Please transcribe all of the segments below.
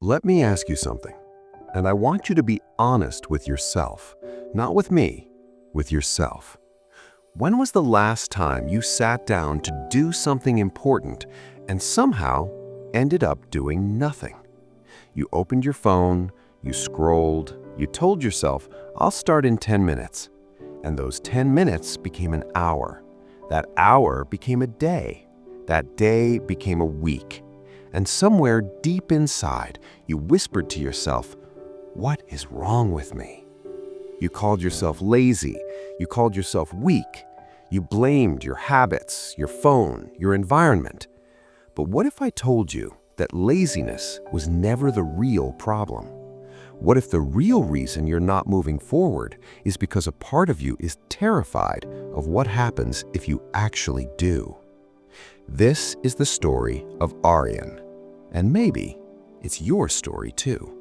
Let me ask you something, and I want you to be honest with yourself, not with me, with yourself. When was the last time you sat down to do something important and somehow ended up doing nothing? You opened your phone, you scrolled, you told yourself, I'll start in 10 minutes. And those 10 minutes became an hour. That hour became a day. That day became a week. And somewhere deep inside, you whispered to yourself, what is wrong with me? You called yourself lazy. You called yourself weak. You blamed your habits, your phone, your environment. But what if I told you that laziness was never the real problem? What if the real reason you're not moving forward is because a part of you is terrified of what happens if you actually do? This is the story of Aryan, and maybe it's your story too.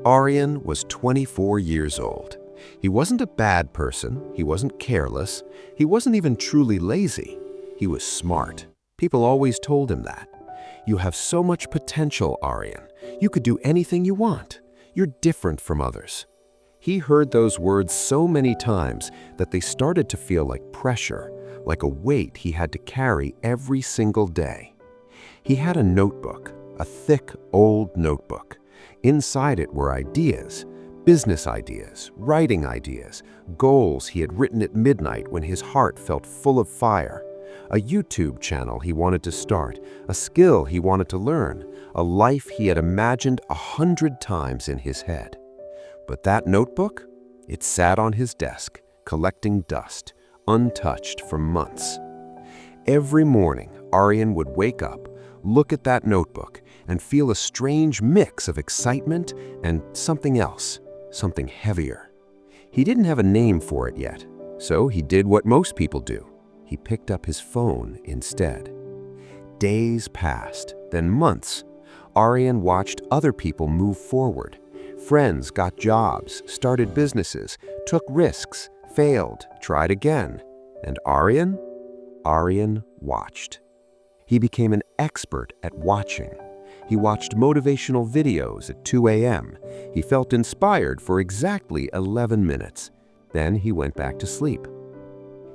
Aryan was 24 years old. He wasn't a bad person, he wasn't careless, he wasn't even truly lazy. He was smart. People always told him that. You have so much potential, Aryan. You could do anything you want. You're different from others. He heard those words so many times that they started to feel like pressure, like a weight he had to carry every single day. He had a notebook, a thick, old notebook. Inside it were ideas, business ideas, writing ideas, goals he had written at midnight when his heart felt full of fire, a YouTube channel he wanted to start, a skill he wanted to learn, a life he had imagined 100 times in his head. But that notebook, it sat on his desk, collecting dust, untouched for months. Every morning, Aryan would wake up, look at that notebook, and feel a strange mix of excitement and something else, something heavier. He didn't have a name for it yet, so he did what most people do. He picked up his phone instead. Days passed, then months. Aryan watched other people move forward. Friends got jobs, started businesses, took risks, failed, tried again. And Aryan watched. He became an expert at watching. He watched motivational videos at 2 a.m. He felt inspired for exactly 11 minutes. Then he went back to sleep.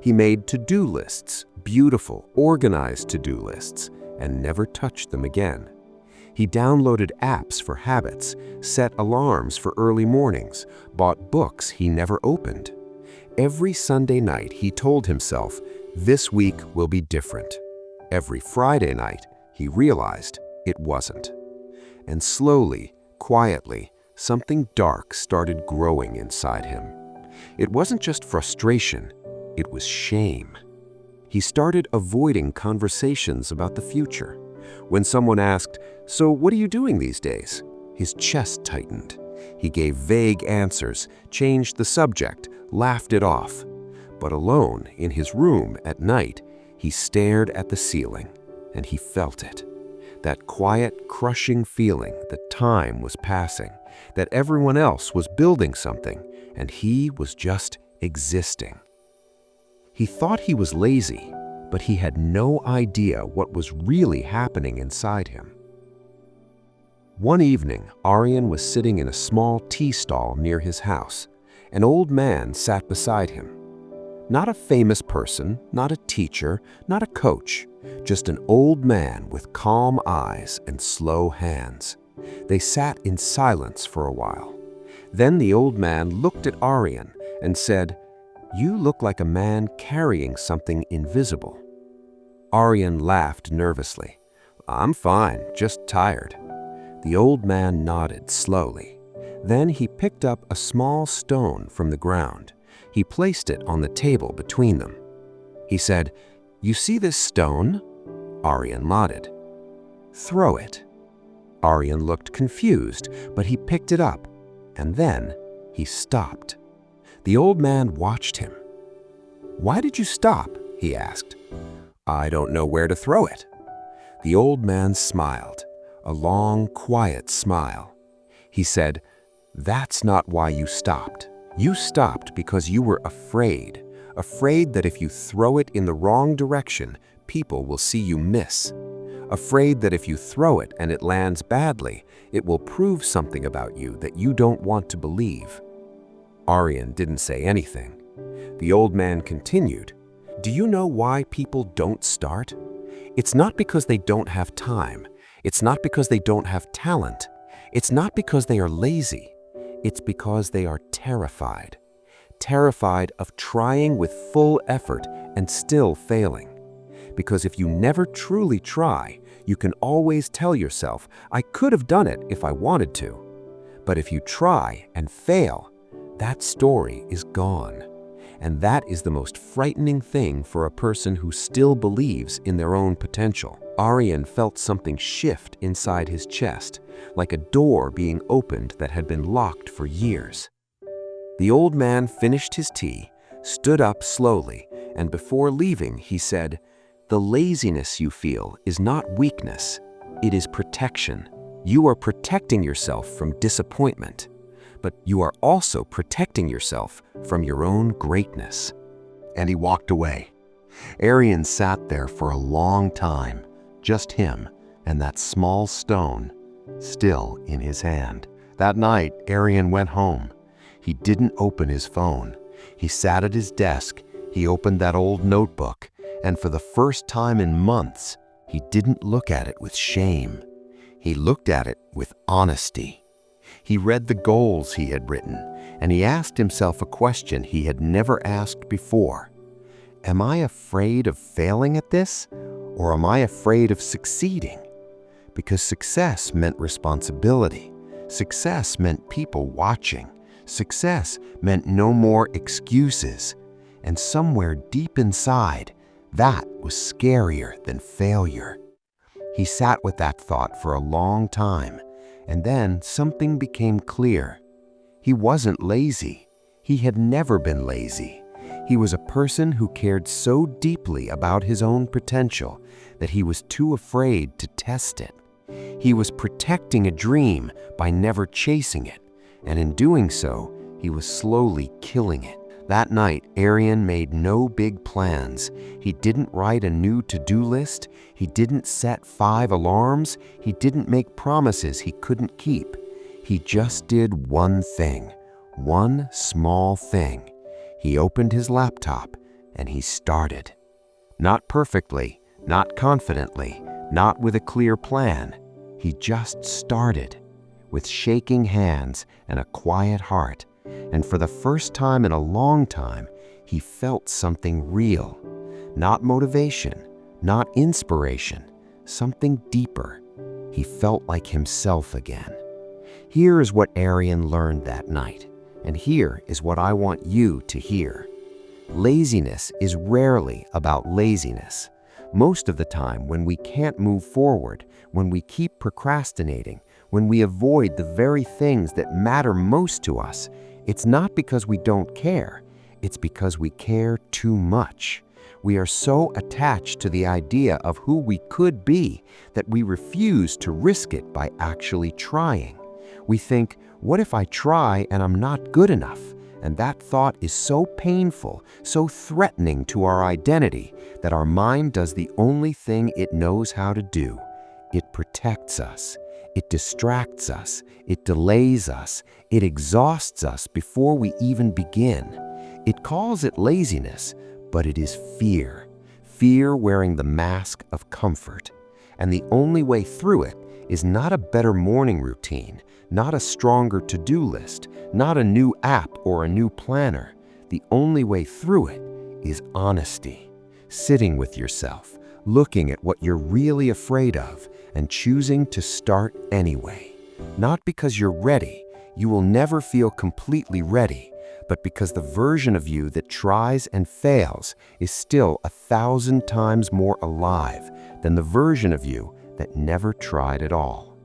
He made to-do lists, beautiful, organized to-do lists, and never touched them again. He downloaded apps for habits, set alarms for early mornings, bought books he never opened. Every Sunday night, he told himself, this week will be different. Every Friday night, he realized it wasn't. And slowly, quietly, something dark started growing inside him. It wasn't just frustration, it was shame. He started avoiding conversations about the future. When someone asked, "So what are you doing these days?" his chest tightened. He gave vague answers, changed the subject, laughed it off. But alone, in his room at night, he stared at the ceiling, and he felt it. That quiet, crushing feeling that time was passing, that everyone else was building something, and he was just existing. He thought he was lazy, but he had no idea what was really happening inside him. One evening, Aryan was sitting in a small tea stall near his house. An old man sat beside him. Not a famous person, not a teacher, not a coach, just an old man with calm eyes and slow hands. They sat in silence for a while. Then the old man looked at Aryan and said, "You look like a man carrying something invisible." Aryan laughed nervously. "I'm fine, just tired." The old man nodded slowly. Then he picked up a small stone from the ground. He placed it on the table between them. He said, "You see this stone?" Aryan nodded. "Throw it." Aryan looked confused, but he picked it up, and then he stopped. The old man watched him. "Why did you stop?" he asked. "I don't know where to throw it." The old man smiled, a long, quiet smile. He said, "That's not why you stopped. You stopped because you were afraid that if you throw it in the wrong direction, people will see you miss. afraid that if you throw it and it lands badly, it will prove something about you that you don't want to believe. Aryan didn't say anything. The old man continued, "Do you know why people don't start? It's not because they don't have time. It's not because they don't have talent. It's not because they are lazy. It's because they are terrified. Terrified of trying with full effort and still failing. Because if you never truly try, you can always tell yourself, I could have done it if I wanted to. But if you try and fail, that story is gone. And that is the most frightening thing for a person who still believes in their own potential." Aryan felt something shift inside his chest, like a door being opened that had been locked for years. The old man finished his tea, stood up slowly, and before leaving, he said, "The laziness you feel is not weakness, it is protection. You are protecting yourself from disappointment, but you are also protecting yourself from your own greatness." And he walked away. Aryan sat there for a long time, just him and that small stone still in his hand. That night, Aryan went home. He didn't open his phone. He sat at his desk, he opened that old notebook, and for the first time in months, he didn't look at it with shame. He looked at it with honesty. He read the goals he had written, and he asked himself a question he had never asked before. Am I afraid of failing at this, or am I afraid of succeeding? Because success meant responsibility. Success meant people watching. Success meant no more excuses. And somewhere deep inside, that was scarier than failure. He sat with that thought for a long time, and then something became clear. He wasn't lazy. He had never been lazy. He was a person who cared so deeply about his own potential that he was too afraid to test it. He was protecting a dream by never chasing it, and in doing so, he was slowly killing it. That night, Aryan made no big plans. He didn't write a new to-do list. He didn't set 5 alarms. He didn't make promises he couldn't keep. He just did one thing, one small thing. He opened his laptop and he started. Not perfectly, not confidently, not with a clear plan. He just started with shaking hands and a quiet heart. And for the first time in a long time, he felt something real. Not motivation, not inspiration, something deeper. He felt like himself again. Here is what Aryan learned that night, and here is what I want you to hear. Laziness is rarely about laziness. Most of the time, when we can't move forward, when we keep procrastinating, when we avoid the very things that matter most to us, it's not because we don't care, it's because we care too much. We are so attached to the idea of who we could be that we refuse to risk it by actually trying. We think, what if I try and I'm not good enough? And that thought is so painful, so threatening to our identity that our mind does the only thing it knows how to do. It protects us. It distracts us, it delays us, it exhausts us before we even begin. It calls it laziness, but it is fear. Fear wearing the mask of comfort. And the only way through it is not a better morning routine, not a stronger to-do list, not a new app or a new planner. The only way through it is honesty. Sitting with yourself, looking at what you're really afraid of, and choosing to start anyway. Not because you're ready, you will never feel completely ready, but because the version of you that tries and fails is still 1,000 times more alive than the version of you that never tried at all.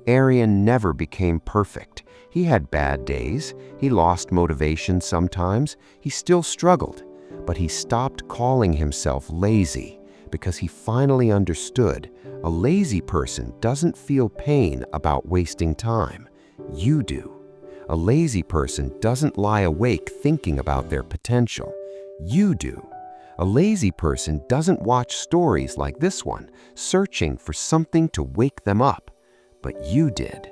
Aryan never became perfect. He had bad days, he lost motivation sometimes, he still struggled, but he stopped calling himself lazy because he finally understood a lazy person doesn't feel pain about wasting time. You do. A lazy person doesn't lie awake thinking about their potential. You do. A lazy person doesn't watch stories like this one, searching for something to wake them up. But you did.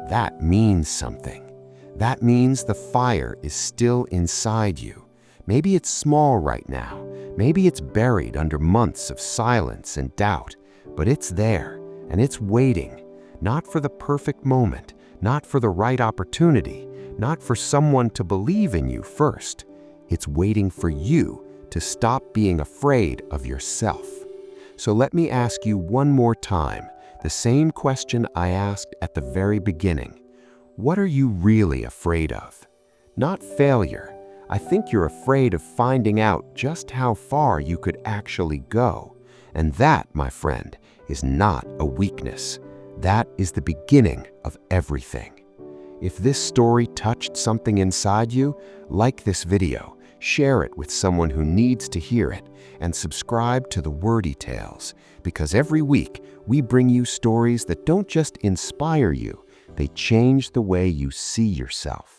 That means something. That means the fire is still inside you. Maybe it's small right now. Maybe it's buried under months of silence and doubt. But it's there, and it's waiting. Not for the perfect moment, not for the right opportunity, not for someone to believe in you first. It's waiting for you to stop being afraid of yourself. So let me ask you one more time, the same question I asked at the very beginning. What are you really afraid of? Not failure. I think you're afraid of finding out just how far you could actually go. And that, my friend, is not a weakness. That is the beginning of everything. If this story touched something inside you, like this video, share it with someone who needs to hear it, and subscribe to the Wordy Tales, because every week we bring you stories that don't just inspire you, they change the way you see yourself.